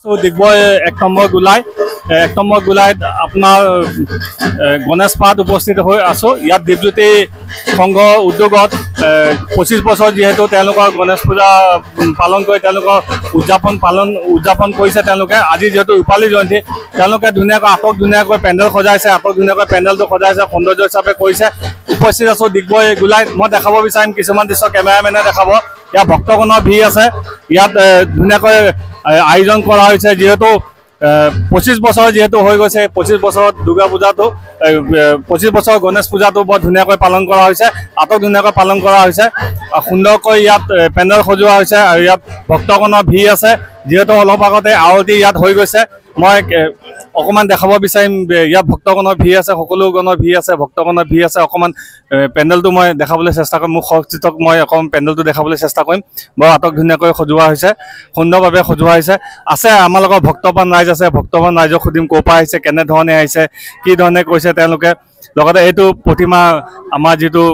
Digboi ১ number গোলাইত আপোনাৰ গণেশ পাঠ উপস্থিত হৈ আছোঁ। ইয়াত দীপজ্যোতি সংঘ উদ্যোগত ২৫ বছৰ যিহেতু তেওঁলোকৰ গণেশ পূজা পালন কৰি তেওঁলোকৰ উদযাপন কৰিছে। তেওঁলোকে আজি যিহেতু ৰূপালী জয়ন্তী তেওঁলোকে ধুনীয়াকৈ পেণ্ডেল সজাইছে, পেণ্ডেলটো সজাইছে, সৌন্দৰ্য হিচাপে কৰিছে। উপস্থিত আছোঁ ডিগবৈ গোলাইত। মই দেখাব বিচাৰিম কিছুমান দৃশ্য, কেমেৰামেনে দেখাব। ইয়াত ভক্তগণৰ ভিৰ আছে। ইয়াত ধুনীয়াকৈ আয়োজন কৰা হৈছে যিহেতু ২৫ বছৰ যিহেতু হৈ গৈছে। ২৫ বছৰত দুৰ্গা পূজাটো ২৫ বছৰ গণেশ পূজাটো বৰ ধুনীয়াকৈ পালন কৰা হৈছে, ধুনীয়াকৈ পালন কৰা হৈছে। সুন্দৰকৈ ইয়াত পেণ্ডেল সজোৱা হৈছে আৰু ইয়াত ভক্তগণৰ ভিৰ আছে। যিহেতু অলপ আগতে আৰতি ইয়াত হৈ গৈছে, মই অকণমান দেখাব বিচাৰিম। ইয়াত ভক্তগণৰ ভিৰ আছে, সকলো গণৰ ভিৰ আছে, ভক্তগণৰ ভিৰ আছে। অকণমান পেণ্ডেলটো মই দেখাবলৈ চেষ্টা কৰিম। মোক সহযোগিতক মই অকণমান পেণ্ডেলটো দেখাবলৈ চেষ্টা কৰিম। বৰ ধুনীয়াকৈ সজোৱা হৈছে, সুন্দৰভাৱে সজোৱা হৈছে। আছে আমাৰ লগত ভক্তবান ৰাইজ আছে। ভক্তবান ৰাইজক সুধিম ক'ৰ পৰা আহিছে, কেনেধৰণে আহিছে, কি ধৰণে কৈছে তেওঁলোকে। লগতে এইটো প্ৰতিমা, আমাৰ যিটো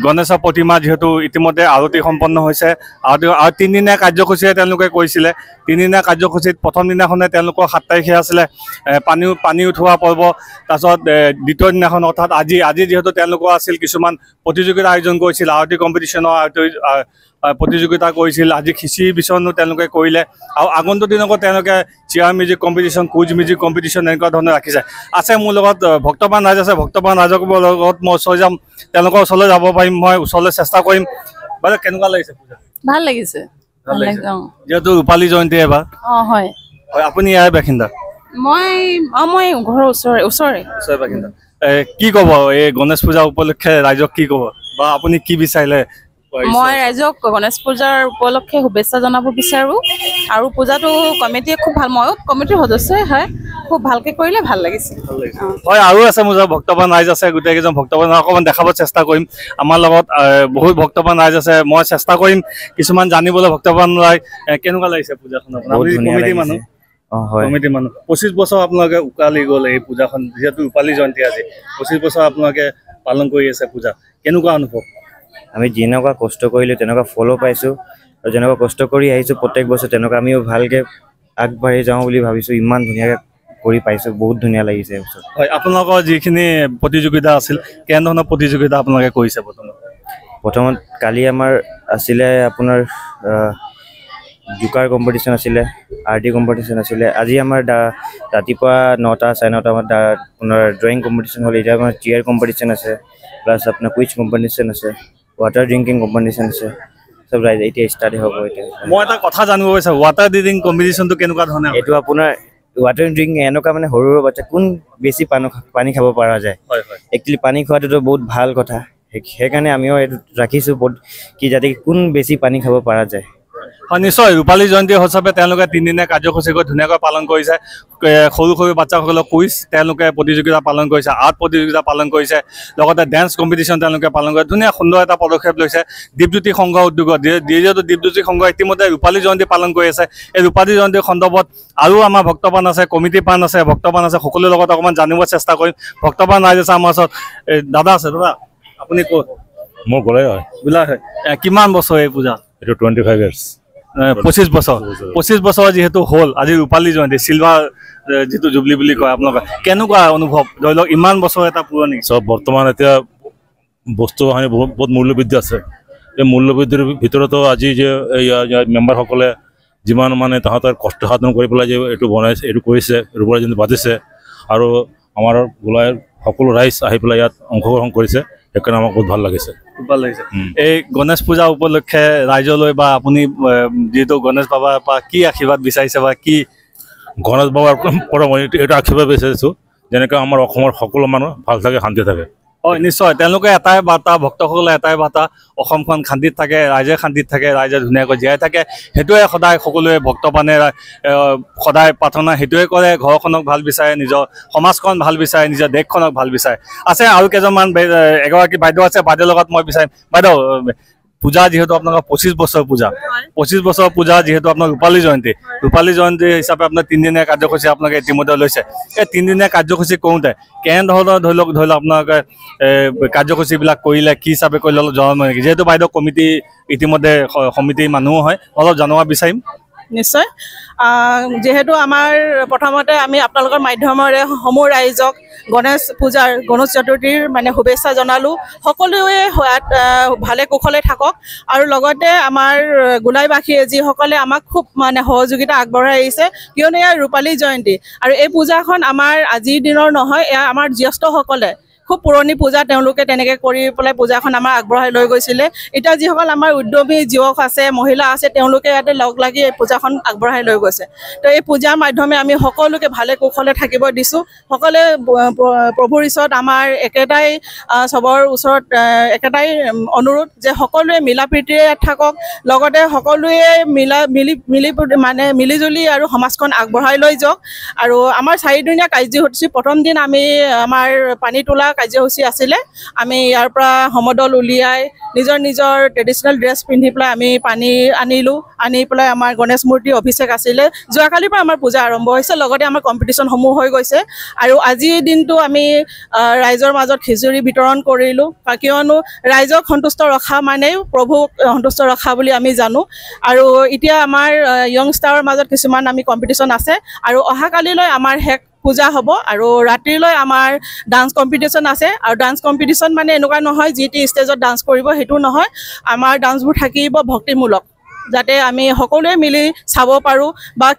গণেশৰ প্ৰতিমা, যিহেতু ইতিমধ্যে আৰতি সম্পন্ন হৈছে। আৰু ৩ দিনীয়া কাৰ্যসূচীৰে তেওঁলোকে কৰিছিলে। 3 দিনীয়া কাৰ্যসূচীত প্ৰথম দিনাখনে তেওঁলোকৰ 7 তাৰিখে আছিলে পানী উঠোৱা পৰ্ব। তাৰপিছত দ্বিতীয় দিনাখন অৰ্থাৎ আজি যিহেতু তেওঁলোকৰ আছিল কিছুমান প্ৰতিযোগিতা আয়োজন কৰিছিল, আৰতি কম্পিটিশ্যনৰ প্ৰতিযোগিতা কৰিছিল। আজি খিচিৰি বিচৰণো তেওঁলোকে কৰিলে। আৰু আগন্তুক দিনকো তেওঁলোকে chair music competition, quiz music competition এনেকুৱা ধৰণে ৰাখিছে। আছে মোৰ লগত ভক্তবান ৰাইজ আছে। ভক্তবান ৰাইজৰ লগত মই ওচৰলৈ যাম, তেওঁলোকৰ ওচৰলৈ যাব পাৰিম, মই ওচৰলৈ চেষ্টা কৰিম। বাৰু কেনেকুৱা লাগিছে পূজা? ভাল লাগিছে। যিহেতু ৰূপালী জয়ন্তী এবাৰ। হয়। আপুনি ইয়াৰ বাসিন্দা? মই ঘৰৰ ওচৰে বাসিন্দা। কি ক'ব এই গণেশ পূজা উপলক্ষে ৰাইজক কি ক'ব, বা আপুনি কি বিচাৰিলে? মই ৰাইজক গণেশ পূজাৰ উপলক্ষে শুভেচ্ছা জনাব বিচাৰোঁ। আৰু পূজাটো কমিটিয়ে খুব ভাল, ময়ো কমিটিৰ সদস্যই হয়, খুব ভালকৈ কৰিলে ভাল লাগিছে। হয়, আৰু আছে মোৰ ভক্তবান ৰাইজ আছে। গোটেইকেইজন ভক্তবান অকণমান দেখাব চেষ্টা কৰিম। আমাৰ লগত বহুত ভক্তবান ৰাইজ আছে। মই চেষ্টা কৰিম কিছুমান জানিবলৈ। ভক্তবান ৰাইজ কেনেকুৱা লাগিছে পূজাখন? কমিটি মানুহ 25 বছৰ আপোনালোকে উকালি গ'ল এই পূজাখন, যিহেতু ৰূপালী জয়ন্তী আজি 25 বছৰ আপোনালোকে পালন কৰি আছে পূজা। কেনেকুৱা অনুভৱ? আমি যেনেকুৱা কষ্ট কৰিলোঁ তেনেকুৱা ফলো পাইছোঁ, আৰু যেনেকুৱা কষ্ট কৰি আহিছোঁ প্ৰত্যেক বছৰ তেনেকুৱা আমিও ভালকৈ আগবাঢ়ি যাওঁ বুলি ভাবিছোঁ। ইমান ধুনীয়াকৈ কৰি পাইছোঁ, বহুত ধুনীয়া লাগিছে। হয়, আপোনালোকৰ যিখিনি প্ৰতিযোগিতা আছিল, কেনেধৰণৰ প্ৰতিযোগিতা আপোনালোকে কৰিছে? প্ৰথমত কালি আমাৰ আছিলে আপোনাৰ জোকাৰ কম্পিটিশ্যন আছিলে, আৰ্টি কম্পিটিশ্যন আছিলে। আজি আমাৰ ৰাতিপুৱা 9টা 9:30 আমাৰ আপোনাৰ ড্ৰয়িং কম্পিটিশ্যন হ'ল। এতিয়া আমাৰ চিয়াৰ কম্পিটিশ্যন আছে, প্লাছ আপোনাৰ কুইজ কম্পিটিশ্যন আছে, ৱাটাৰ ড্ৰিংকিং কম্পিটিশ্যন আছে। চব ৰাইজ এতিয়া ষ্টাৰ্ট হ'ব। এতিয়া মই এটা কথা জানিব বিচাৰোঁ, ৱাটাৰ ড্ৰিংকিং কম্পিটিশ্যনটো কেনেকুৱা ধৰণে? এইটো আপোনাৰ ৱাটাৰ ড্ৰিংকিং এনেকুৱা মানে সৰু বাচ্ছা কোন বেছি পানী খাব পৰা যায়। একচুৱেলি পানী খোৱাটোতো বহুত ভাল কথা, সেইকাৰণে আমিও এইটো ৰাখিছোঁ কি যাতে কোন বেছি পানী খাব পৰা যায়। হয়, নিশ্চয়। ৰূপালী জয়ন্তী হিচাপে তেওঁলোকে 3 দিনীয়া কাৰ্যসূচী ধুনীয়াকৈ পালন কৰিছে। সৰু বাচ্চাসকলক কুইজ তেওঁলোকে প্ৰতিযোগিতা পালন কৰিছে, আৰ্ট প্ৰতিযোগিতা পালন কৰিছে, লগতে ডেন্স কম্পিটিশ্যন তেওঁলোকে পালন কৰে। ধুনীয়া সুন্দৰ এটা পদক্ষেপ লৈছে দীপজ্যোতি সংঘ উদ্যোগত। যিহেতু দীপজ্যোতি সংঘ ইতিমধ্যে ৰূপালী জয়ন্তী পালন কৰি আছে। এই ৰূপালী জয়ন্তীৰ সন্দৰ্ভত আৰু আমাৰ ভক্তবান আছে, ভক্তবান আছে, সকলোৰে লগত অকণমান জানিব চেষ্টা কৰিম। ভক্তবান ৰাইজ আছে আমাৰ ওচৰত। দাদা আছে, দাদা আপুনি ক'ত? মোৰ গোলাই হয়। কিমান বছৰ এই পূজা? এইটো 25 ইয়াৰ্ছ। 25 বছৰ যিহেতু হ'ল, আজি ৰূপালী জয়ন্তী, চিলভাৰ যিটো জুবলি বুলি কয়, আপোনালোকৰ কেনেকুৱা অনুভৱ? ধৰি লওক ইমান বছৰ এটা পুৰণি। চব বৰ্তমান এতিয়া বস্তু বহুত মূল্যবৃদ্ধি আছে। এই মূল্যবৃদ্ধিৰ ভিতৰতো আজি যে মেম্বাৰসকলে যিমান মানে তাহাঁতৰ কষ্ট সাধন কৰি পেলাই যে এইটো বনাইছে, এইটো কৰিছে, ৰূপালী জয়ন্তী পাতিছে, আৰু আমাৰ গোলাইৰ সকলো ৰাইজ আহি পেলাই ইয়াত অংশগ্ৰহণ কৰিছে, সেইকাৰণে আমাক বহুত ভাল লাগিছে। এই গণেশ পূজা উপলক্ষে ৰাইজলৈ বা আপুনি যিহেতু গণেশ বাবাৰ পৰা কি আশীৰ্বাদ বিচাৰিছে, বা কি? গণেশ বাবাৰ পৰা মই এইটো আশীৰ্বাদ বিচাৰিছোঁ যেনেকৈ আমাৰ অসমৰ সকলো মানুহ ভাল থাকে, শান্তি থাকে। হয়, নিশ্চয়। তেওঁলোকে এটাই বাৰ্তা, ভক্তসকলে এটাই বাৰ্তা, অসমখন শান্তিত থাকে, ৰাইজে শান্তিত থাকে, ৰাইজে ধুনীয়াকৈ জীয়াই থাকে। সেইটোৱে সদায় সকলোৱে ভক্তবানে সদায় প্ৰাৰ্থনা সেইটোৱে কৰে। ঘৰখনক ভাল বিচাৰে, নিজৰ সমাজখন ভাল বিচাৰে, নিজৰ দেশখনক ভাল বিচাৰে। আছে আৰু কেইজনমান, এগৰাকী বাইদেউ আছে, বাইদেউৰ লগত মই বিচাৰিম। বাইদেউ, পূজা যিহেতু আপোনালোকৰ 25 বছৰ পূজা, 25 বছৰ পূজা যিহেতু আপোনাৰ ৰূপালী জয়ন্তী হিচাপে আপোনাৰ 3 দিনীয়া কাৰ্যসূচী আপোনালোকে ইতিমধ্যে লৈছে। এই 3 দিনীয়া কাৰ্যসূচী কৰোঁতে কেনেধৰণৰ ধৰি লওক আপোনালোকে কাৰ্যসূচীবিলাক কৰিলে, কি হিচাপে কৰিলে অলপ জনাব নেকি? যিহেতু বাইদেউ কমিটি ইতিমধ্যে সমিতিৰ মানুহো হয়, অলপ জনাব বিচাৰিম। নিশ্চয় যেহেতু আমাৰ প্ৰথমতে আমি আপোনালোকৰ মাধ্যমেৰে সমূহ ৰাইজক গণেশ চতুৰ্থীৰ মানে শুভেচ্ছা জনালোঁ। সকলোৱে ভালে কুশলে থাকক আৰু লগতে আমাৰ গোলাইবাসীয়ে যিসকলে আমাক খুব মানে সহযোগিতা আগবঢ়াই আহিছে, কিয়নো ইয়াৰ ৰূপালী জয়ন্তী আৰু এই পূজাখন আমাৰ আজিৰ দিনৰ নহয়, এয়া আমাৰ জ্যেষ্ঠসকলে খুব পুৰণি পূজা তেওঁলোকে তেনেকৈ কৰি পেলাই পূজাখন আমাৰ আগবঢ়াই লৈ গৈছিলে। এতিয়া যিসকল আমাৰ উদ্যমী যুৱক আছে, মহিলা আছে, তেওঁলোকে ইয়াতে লগ লাগি এই পূজাখন আগবঢ়াই লৈ গৈছে। তো এই পূজাৰ মাধ্যমে আমি সকলোকে ভালে কুশলে থাকিব দিছোঁ। সকলোৱে প্ৰভুৰ ওচৰত আমাৰ একেটাই চবৰ ওচৰত একেটাই অনুৰোধ যে সকলোৱে মিলা প্ৰীতিৰে থাকক, লগতে সকলোৱে মিলিজুলি আৰু সমাজখন আগবঢ়াই লৈ যাওক। আৰু আমাৰ 4দিনীয়া কাৰ্যসূচী প্ৰথম দিন আমি আমাৰ পানী তোলা কাৰ্যসূচী আছিলে। আমি ইয়াৰ পৰা সমদল উলিয়াই নিজৰ ট্ৰেডিশ্যনেল ড্ৰেছ পিন্ধি পেলাই আমি পানী আনি পেলাই আমাৰ গণেশ মূৰ্তি অভিষেক আছিলে। যোৱাকালিৰ পৰা আমাৰ পূজা আৰম্ভ হৈছে, লগতে আমাৰ কম্পিটিশ্যনসমূহ হৈ গৈছে। আৰু আজিৰ দিনটো আমি ৰাইজৰ মাজত খিচিৰি বিতৰণ কৰিলোঁ, কিয়নো ৰাইজক সন্তুষ্ট ৰখা মানেও প্ৰভুক সন্তুষ্ট ৰখা বুলি আমি জানো। আৰু এতিয়া আমাৰ য়ংষ্টাৰৰ মাজত কিছুমান আমি কম্পিটিশ্যন আছে আৰু অহাকালিলৈ আমাৰ শেষ পূজা হ'ব আৰু ৰাতিলৈ আমাৰ ডান্স কম্পিটিশ্যন আছে। আৰু ডান্স কম্পিটিশ্যন মানে এনেকুৱা নহয় যি টি ষ্টেজত ডান্স কৰিব, সেইটো নহয়। আমাৰ ডান্সবোৰ থাকিব ভক্তিমূলক, যাতে আমি সকলোৱে মিলি চাব পাৰোঁ বা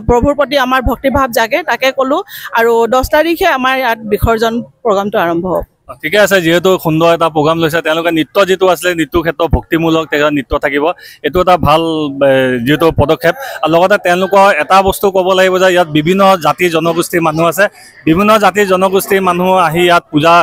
প্ৰভুৰ প্ৰতি আমাৰ ভক্তিভাৱ জাগে, তাকে ক'লোঁ। আৰু 10 তাৰিখে আমাৰ ইয়াত বিসৰ্জন প্ৰগ্ৰামটো আৰম্ভ হ'ব। ঠিকে আছে, যিহেতু সুন্দৰ এটা প্ৰগ্ৰাম লৈছে, তেওঁলোকে নৃত্য যিটো আছিলে নৃত্যৰ ক্ষেত্ৰত ভক্তিমূলক তেওঁলোকৰ নৃত্য থাকিব, এইটো এটা ভাল যিহেতু পদক্ষেপ। আৰু লগতে তেওঁলোকৰ এটা বস্তু ক'ব লাগিব যে ইয়াত বিভিন্ন জাতি জনগোষ্ঠীৰ মানুহ আছে, বিভিন্ন জাতি জনগোষ্ঠীৰ মানুহ আহি ইয়াত পূজা